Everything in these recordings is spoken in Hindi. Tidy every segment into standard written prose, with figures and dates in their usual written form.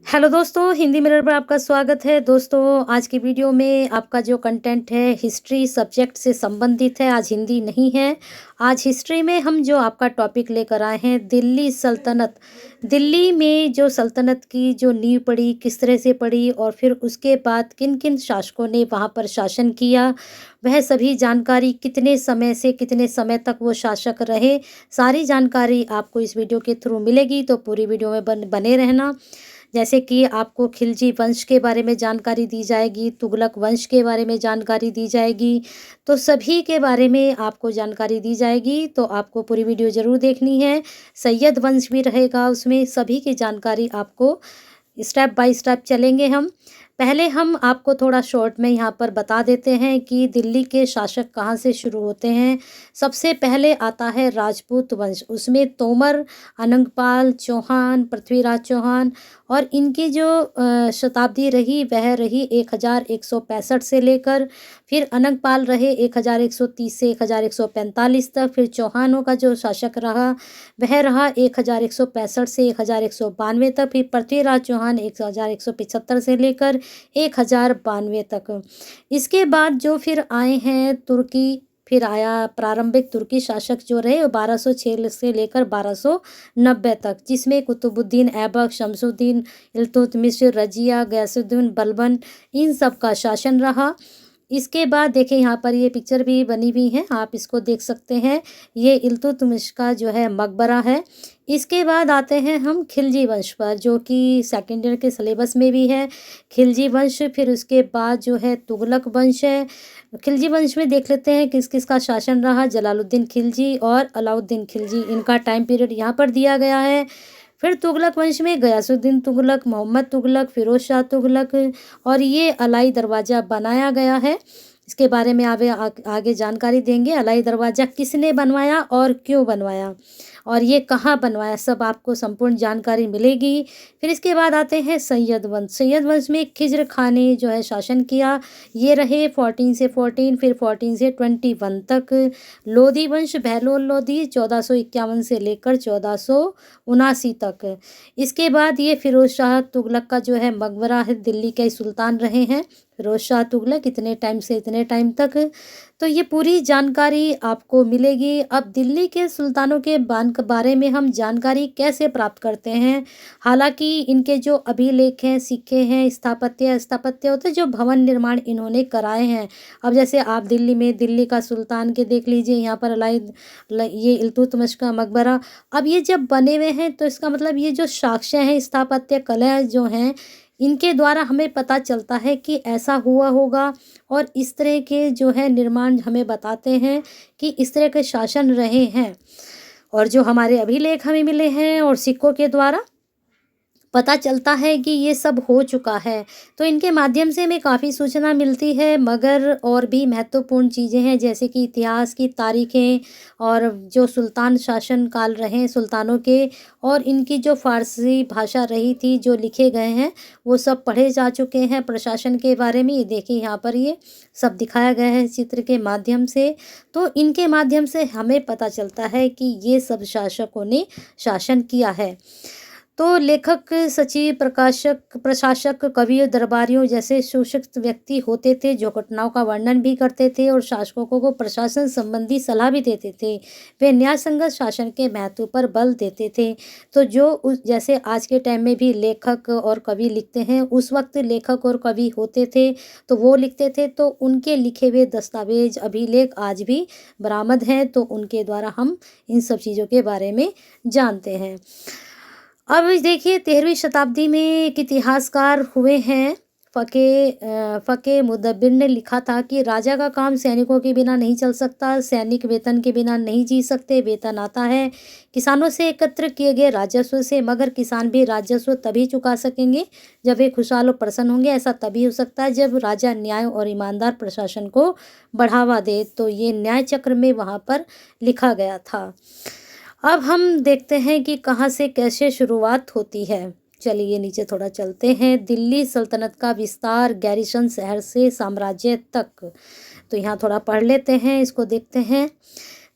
हेलो दोस्तों, हिंदी मिरर पर आपका स्वागत है। दोस्तों, आज की वीडियो में आपका जो कंटेंट है हिस्ट्री सब्जेक्ट से संबंधित है। आज हिंदी नहीं है। आज हिस्ट्री में हम जो आपका टॉपिक लेकर आए हैं दिल्ली सल्तनत। दिल्ली में जो सल्तनत की जो नींव पड़ी, किस तरह से पड़ी और फिर उसके बाद किन-किन शासकों ने वहाँ पर शासन किया, वह सभी जानकारी कितने समय से कितने समय तक वो शासक रहे, सारी जानकारी आपको इस वीडियो के थ्रू मिलेगी। तो पूरी वीडियो में बने रहना। जैसे कि आपको खिलजी वंश के बारे में जानकारी दी जाएगी, तुगलक वंश के बारे में जानकारी दी जाएगी, तो सभी के बारे में आपको जानकारी दी जाएगी। तो आपको पूरी वीडियो ज़रूर देखनी है। सैयद वंश भी रहेगा उसमें, सभी की जानकारी आपको स्टेप बाय स्टेप चलेंगे हम। पहले हम आपको थोड़ा शॉर्ट में यहाँ पर बता देते हैं कि दिल्ली के शासक कहाँ से शुरू होते हैं। सबसे पहले आता है राजपूत वंश, उसमें तोमर, अनंगपाल, चौहान, पृथ्वीराज चौहान और इनकी जो शताब्दी रही वह रही 1165 से लेकर, फिर अनंगपाल रहे 1130 से 1145 तक, फिर चौहानों का जो शासक रहा वह रहा 1165 से 1192 तक, फिर पृथ्वीराज चौहान 1175 से लेकर 1092 तक। इसके बाद जो फिर आए हैं तुर्की, फिर आया प्रारंभिक तुर्की शासक जो रहे वो 1206 से लेकर 1290 तक, जिसमें कुतुबुद्दीन ऐबक, शमसुद्दीन, इल्तुतमिश, रजिया, गयासुद्दीन बलबन, इन सब का शासन रहा। इसके बाद देखिए यहाँ पर ये पिक्चर भी बनी हुई है, आप इसको देख सकते हैं। ये इल्तुतमिश का जो है मकबरा है। इसके बाद आते हैं हम खिलजी वंश पर, जो कि सेकेंड ईयर के सिलेबस में भी है। खिलजी वंश, फिर उसके बाद जो है तुगलक वंश है। खिलजी वंश में देख लेते हैं किस किस का शासन रहा। जलालुद्दीन खिलजी और अलाउद्दीन खिलजी, इनका टाइम पीरियड यहाँ पर दिया गया है। फिर तुगलक वंश में गयासुद्दीन तुगलक, मोहम्मद तुगलक, फिरोज शाह तुगलक और ये अलाई दरवाज़ा बनाया गया है। इसके बारे में आगे जानकारी देंगे। अलाई दरवाज़ा किसने बनवाया और क्यों बनवाया और ये कहाँ बनवाया, सब आपको संपूर्ण जानकारी मिलेगी। फिर इसके बाद आते हैं सैयद वंश। सैयद वंश में खिज्र खान ने जो है शासन किया। ये रहे 14 से 14, फिर 14 से 21 तक। लोधी वंश, बहलोल लोधी 1451 से लेकर 1479 तक। इसके बाद ये फिरोज शाह तुगलक का जो है मकबरा है, दिल्ली के सुल्तान रहे हैं फिरोज शाह तुगलक इतने टाइम से इतने टाइम तक। तो ये पूरी जानकारी आपको मिलेगी। अब दिल्ली के सुल्तानों के बारे में हम जानकारी कैसे प्राप्त करते हैं। हालांकि इनके जो अभिलेख हैं, सिक्के हैं, स्थापत्य होते जो भवन निर्माण इन्होंने कराए हैं। अब जैसे आप दिल्ली में दिल्ली का सुल्तान के देख लीजिए, यहाँ पर ये इल्तुतमिश का मकबरा। अब ये जब बने हुए हैं तो इसका मतलब ये जो साक्ष्य हैं, स्थापत्य कला जो हैं, इनके द्वारा हमें पता चलता है कि ऐसा हुआ होगा और इस तरह के जो है निर्माण हमें बताते हैं कि इस तरह के शासन रहे हैं। और जो हमारे अभिलेख हमें मिले हैं और सिक्कों के द्वारा पता चलता है कि ये सब हो चुका है। तो इनके माध्यम से हमें काफ़ी सूचना मिलती है, मगर और भी महत्वपूर्ण चीज़ें हैं जैसे कि इतिहास की तारीखें और जो सुल्तान शासन काल रहे हैं सुल्तानों के, और इनकी जो फ़ारसी भाषा रही थी जो लिखे गए हैं वो सब पढ़े जा चुके हैं। प्रशासन के बारे में ये देखिए यहाँ पर ये सब दिखाया गया है चित्र के माध्यम से। तो इनके माध्यम से हमें पता चलता है कि ये सब शासकों ने शासन किया है। तो लेखक, सचिव, प्रकाशक, प्रशासक, कवि और दरबारियों जैसे सुशिक्षित व्यक्ति होते थे जो घटनाओं का वर्णन भी करते थे और शासकों को प्रशासन संबंधी सलाह भी देते थे। वे न्याय संगत शासन के महत्व पर बल देते थे। तो जो उस जैसे आज के टाइम में भी लेखक और कवि लिखते हैं, उस वक्त लेखक और कवि होते थे तो वो लिखते थे, तो उनके लिखे हुए दस्तावेज अभिलेख आज भी बरामद हैं। तो उनके द्वारा हम इन सब चीज़ों के बारे में जानते हैं। अब देखिए 13वीं शताब्दी में एक इतिहासकार हुए हैं फ़क़े मुदब्बिर ने लिखा था कि राजा का काम सैनिकों के बिना नहीं चल सकता, सैनिक वेतन के बिना नहीं जी सकते। वेतन आता है किसानों से एकत्र किए गए राजस्व से, मगर किसान भी राजस्व तभी चुका सकेंगे जब वे खुशहाल और प्रसन्न होंगे। ऐसा तभी हो सकता है जब राजा न्याय और ईमानदार प्रशासन को बढ़ावा दे। तो ये न्याय चक्र में वहाँ पर लिखा गया था। अब हम देखते हैं कि कहाँ से कैसे शुरुआत होती है। चलिए नीचे थोड़ा चलते हैं। दिल्ली सल्तनत का विस्तार गैरिसन शहर से साम्राज्य तक। तो यहाँ थोड़ा पढ़ लेते हैं, इसको देखते हैं।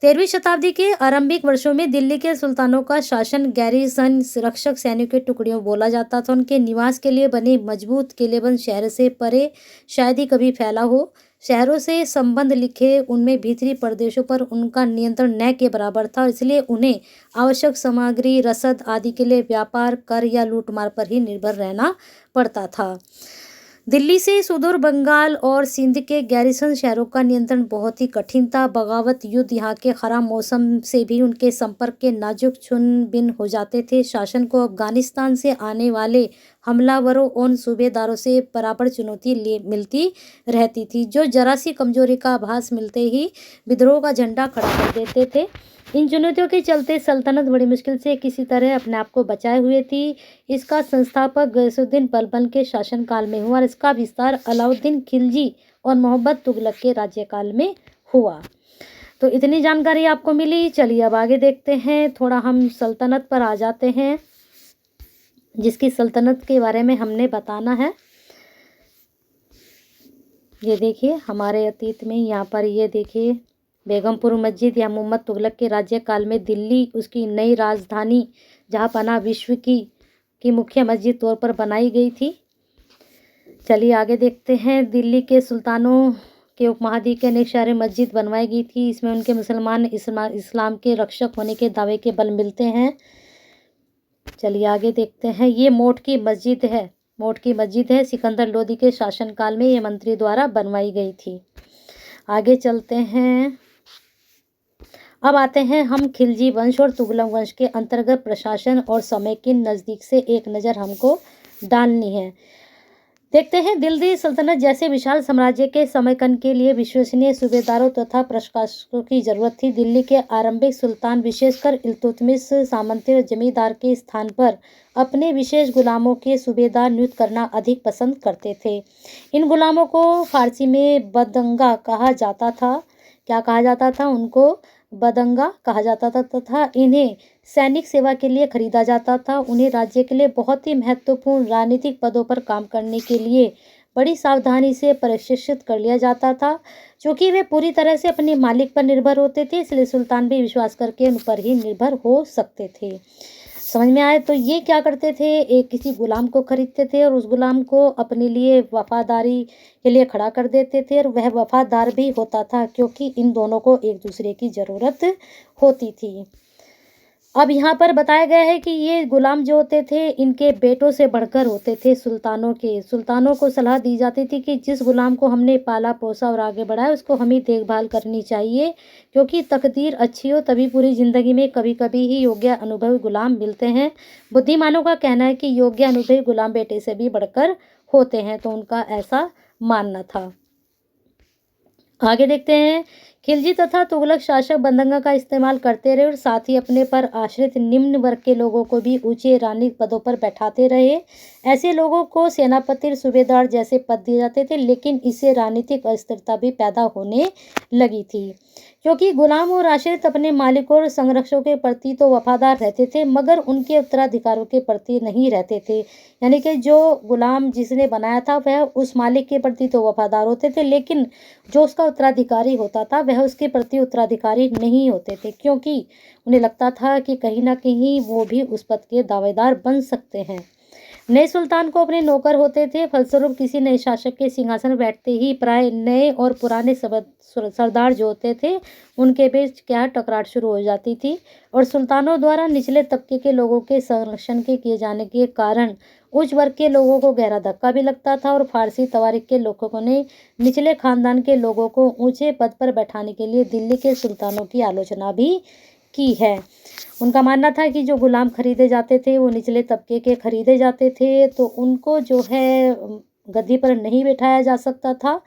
13वीं शताब्दी के आरंभिक वर्षों में दिल्ली के सुल्तानों का शासन गैरिसन रक्षक सैनिक की टुकड़ियों बोला जाता था। उनके निवास के लिए बने मजबूत किलेबंद शहर से परे शायद ही कभी फैला हो। शहरों से संबंध लिखे उनमें भीतरी प्रदेशों पर उनका नियंत्रण न के बराबर था, इसलिए उन्हें आवश्यक सामग्री, रसद आदि के लिए व्यापार, कर या लूटमार पर ही निर्भर रहना पड़ता था। दिल्ली से सुदूर बंगाल और सिंध के गैरिसन शहरों का नियंत्रण बहुत ही कठिन था। बगावत, युद्ध, यहाँ के खराब मौसम से भी उनके संपर्क के नाजुक छुन-बिन हो जाते थे। शासन को अफगानिस्तान से आने वाले हमलावरों और सूबेदारों से बराबर चुनौती मिलती रहती थी, जो जरा सी कमजोरी का आभास मिलते ही विद्रोह का झंडा खड़ा कर देते थे। इन चुनौतियों के चलते सल्तनत बड़ी मुश्किल से किसी तरह अपने आप को बचाए हुए थी। इसका संस्थापक गयासुद्दीन बलबन के शासनकाल में हुआ और इसका विस्तार अलाउद्दीन खिलजी और मोहम्मद तुगलक के राज्यकाल में हुआ। तो इतनी जानकारी आपको मिली। चलिए अब आगे देखते हैं। थोड़ा हम सल्तनत पर आ जाते हैं, जिसकी सल्तनत के बारे में हमने बताना है। ये देखिए हमारे अतीत में यहाँ पर ये देखिए बेगमपुर मस्जिद या मोहम्मद तुगलक के राज्यकाल में दिल्ली उसकी नई राजधानी जहांपना विश्व की मुख्य मस्जिद तौर पर बनाई गई थी। चलिए आगे देखते हैं। दिल्ली के सुल्तानों के उपमहाद्वीप के अनेक शहर मस्जिद बनवाई गई थी। इसमें उनके मुसलमान इस्लाम के रक्षक होने के दावे के बल मिलते हैं। चलिए आगे देखते हैं। ये मोट की मस्जिद है। सिकंदर लोदी के शासनकाल में ये मंत्री द्वारा बनवाई गई थी। आगे चलते हैं। अब आते हैं हम खिलजी वंश और तुगलक वंश के अंतर्गत प्रशासन और समय की नज़दीक से एक नज़र हमको डालनी है। देखते हैं। दिल्ली सल्तनत जैसे विशाल साम्राज्य के समयकन के लिए विश्वसनीय सूबेदारों तथा प्रशासकों की जरूरत थी। दिल्ली के आरंभिक सुल्तान विशेषकर इल्तुतमिश सामंती और जमींदार के स्थान पर अपने विशेष गुलामों के सूबेदार नियुक्त करना अधिक पसंद करते थे। इन गुलामों को फारसी में बदंगा कहा जाता था। क्या कहा जाता था? उनको बदंगा कहा जाता था तथा इन्हें सैनिक सेवा के लिए खरीदा जाता था। उन्हें राज्य के लिए बहुत ही महत्वपूर्ण राजनीतिक पदों पर काम करने के लिए बड़ी सावधानी से प्रशिक्षित कर लिया जाता था। क्योंकि वे पूरी तरह से अपने मालिक पर निर्भर होते थे, इसलिए सुल्तान भी विश्वास करके उन पर ही निर्भर हो सकते थे। समझ में आए? तो ये क्या करते थे, एक किसी गुलाम को खरीदते थे और उस गुलाम को अपने लिए वफादारी के लिए खड़ा कर देते थे और वह वफादार भी होता था, क्योंकि इन दोनों को एक दूसरे की ज़रूरत होती थी। अब यहाँ पर बताया गया है कि ये गुलाम जो होते थे इनके बेटों से बढ़कर होते थे सुल्तानों को सलाह दी जाती थी कि जिस गुलाम को हमने पाला पोसा और आगे बढ़ाया उसको हम ही देखभाल करनी चाहिए, क्योंकि तकदीर अच्छी हो तभी पूरी ज़िंदगी में कभी कभी ही योग्य अनुभवी गुलाम मिलते हैं। बुद्धिमानों का कहना है कि योग्य अनुभवी गुलाम बेटे से भी बढ़कर होते हैं, तो उनका ऐसा मानना था। आगे देखते हैं। खिलजी तथा तुगलक शासक बंदंगा का इस्तेमाल करते रहे और साथ ही अपने पर आश्रित निम्न वर्ग के लोगों को भी ऊंचे राजनीतिक पदों पर बैठाते रहे। ऐसे लोगों को सेनापति, सूबेदार जैसे पद दिए जाते थे, लेकिन इससे राजनीतिक अस्थिरता भी पैदा होने लगी थी, क्योंकि गुलाम और आश्रित अपने मालिकों और संरक्षकों के प्रति तो वफादार रहते थे मगर उनके उत्तराधिकारों के प्रति नहीं रहते थे। यानी कि जो गुलाम जिसने बनाया था वह उस मालिक के प्रति तो वफादार होते थे, लेकिन जो उसका उत्तराधिकारी होता था वह उसके प्रति उत्तराधिकारी नहीं होते थे, क्योंकि उन्हें लगता था कि कहीं ना कहीं वो भी उस पद के दावेदार बन सकते हैं। नए सुल्तान को अपने नौकर होते थे। फलस्वरूप किसी नए शासक के सिंहासन बैठते ही प्राय नए और पुराने सरदार जो होते थे उनके बीच क्या टकरार शुरू हो जाती थी और सुल्तानों द्वारा निचले तबके के लोगों के संरक्षण के किए जाने के कारण उच्च वर्ग के लोगों को गहरा धक्का भी लगता था और फारसी तवारीख के लेखकों ने निचले खानदान के लोगों को ऊंचे पद पर बैठाने के लिए दिल्ली के सुल्तानों की आलोचना भी की है। उनका मानना था कि जो गुलाम खरीदे जाते थे वो निचले तबके के खरीदे जाते थे, तो उनको जो है गद्दी पर नहीं बैठाया जा सकता था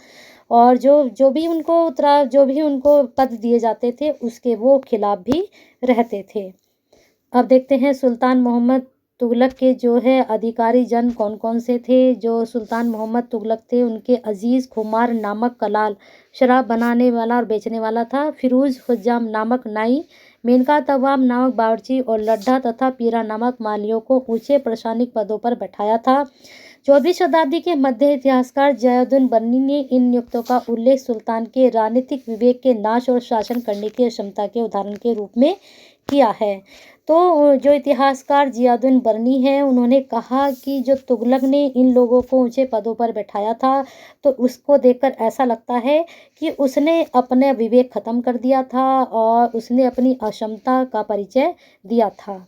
और जो भी उनको पद दिए जाते थे उसके वो खिलाफ भी रहते थे। अब देखते हैं सुल्तान मोहम्मद तुगलक के जो है अधिकारी जन कौन कौन से थे। जो सुल्तान मोहम्मद तुगलक थे उनके अजीज़ खुमार नामक कलाल शराब बनाने वाला और बेचने वाला था। फिरोज़ हुज्जाम नामक नाई मेनका तवाब नामक बावर्ची और लड्ढा तथा पीरा नामक मालियों को ऊंचे प्रशासनिक पदों पर बैठाया था। 14वीं शताब्दी के मध्य इतिहासकार जयालुद्दीन बर्नी ने इन नियुक्तों का उल्लेख सुल्तान के राजनीतिक विवेक के नाश और शासन करने की क्षमता के उदाहरण के रूप में किया है। तो जो इतिहासकार जियाउद्दीन बर्नी हैं, उन्होंने कहा कि जो तुगलक ने इन लोगों को ऊंचे पदों पर बैठाया था, तो उसको देखकर ऐसा लगता है कि उसने अपने विवेक खत्म कर दिया था और उसने अपनी अक्षमता का परिचय दिया था।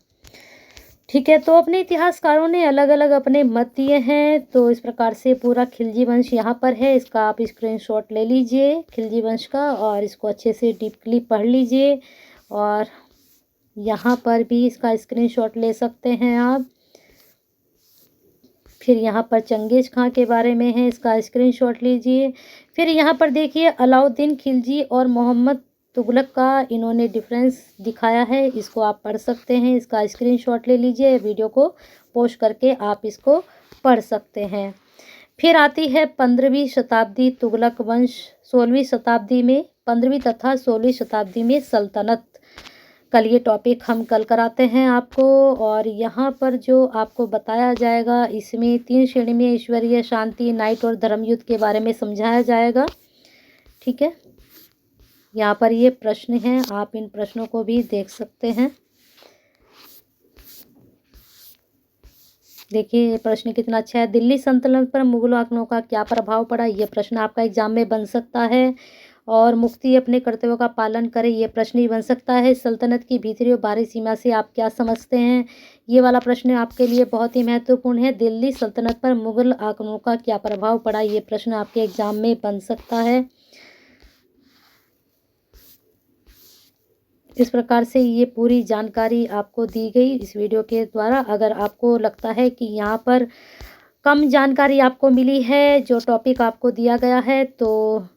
ठीक है, तो अपने इतिहासकारों ने अलग अलग अपने मत दिए हैं। तो इस प्रकार से पूरा खिलजी वंश यहाँ पर है, इसका आप स्क्रीनशॉट ले लीजिए खिलजी वंश का और इसको अच्छे से डीपली पढ़ लीजिए। और यहाँ पर भी इसका स्क्रीनशॉट ले सकते हैं आप। फिर यहाँ पर चंगेज खां के बारे में है, इसका स्क्रीनशॉट लीजिए। फिर यहाँ पर देखिए अलाउद्दीन खिलजी और मोहम्मद तुगलक का इन्होंने डिफरेंस दिखाया है, इसको आप पढ़ सकते हैं, इसका स्क्रीनशॉट ले लीजिए। वीडियो को पोस्ट करके आप इसको पढ़ सकते हैं। फिर आती है 15वीं शताब्दी तुगलक वंश। 16वीं शताब्दी में 15वीं तथा 16वीं शताब्दी में सल्तनत। कल ये टॉपिक हम कल कराते हैं आपको। और यहाँ पर जो आपको बताया जाएगा, इसमें 3 श्रेणी में ईश्वरीय शांति, नाइट और धर्मयुद्ध के बारे में समझाया जाएगा। ठीक है, यहाँ पर ये प्रश्न हैं, आप इन प्रश्नों को भी देख सकते हैं। देखिए ये प्रश्न कितना अच्छा है। दिल्ली सल्तनत पर मुगलों आक्रमणों का क्या प्रभाव पड़ा, ये प्रश्न आपका एग्जाम में बन सकता है। और मुफ्ती अपने कर्तव्यों का पालन करे, ये प्रश्न ही बन सकता है। सल्तनत की भीतरी और बाहरी सीमा से आप क्या समझते हैं, ये वाला प्रश्न आपके लिए बहुत ही महत्वपूर्ण है। दिल्ली सल्तनत पर मुगल आक्रमणों का क्या प्रभाव पड़ा, ये प्रश्न आपके एग्जाम में बन सकता है। इस प्रकार से ये पूरी जानकारी आपको दी गई इस वीडियो के द्वारा। अगर आपको लगता है कि यहाँ पर कम जानकारी आपको मिली है, जो टॉपिक आपको दिया गया है, तो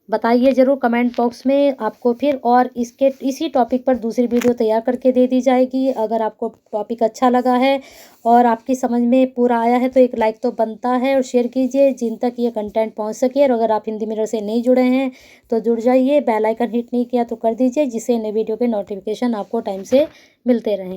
बताइए ज़रूर कमेंट बॉक्स में। आपको फिर और इसी टॉपिक पर दूसरी वीडियो तैयार करके दे दी जाएगी। अगर आपको टॉपिक अच्छा लगा है और आपकी समझ में पूरा आया है तो एक लाइक तो बनता है और शेयर कीजिए जिन तक ये कंटेंट पहुंच सके। और अगर आप हिंदी मिरर से नहीं जुड़े हैं तो जुड़ जाइए, बेल आइकन हिट नहीं किया तो कर दीजिए, जिससे नए वीडियो के नोटिफिकेशन आपको टाइम से मिलते रहें।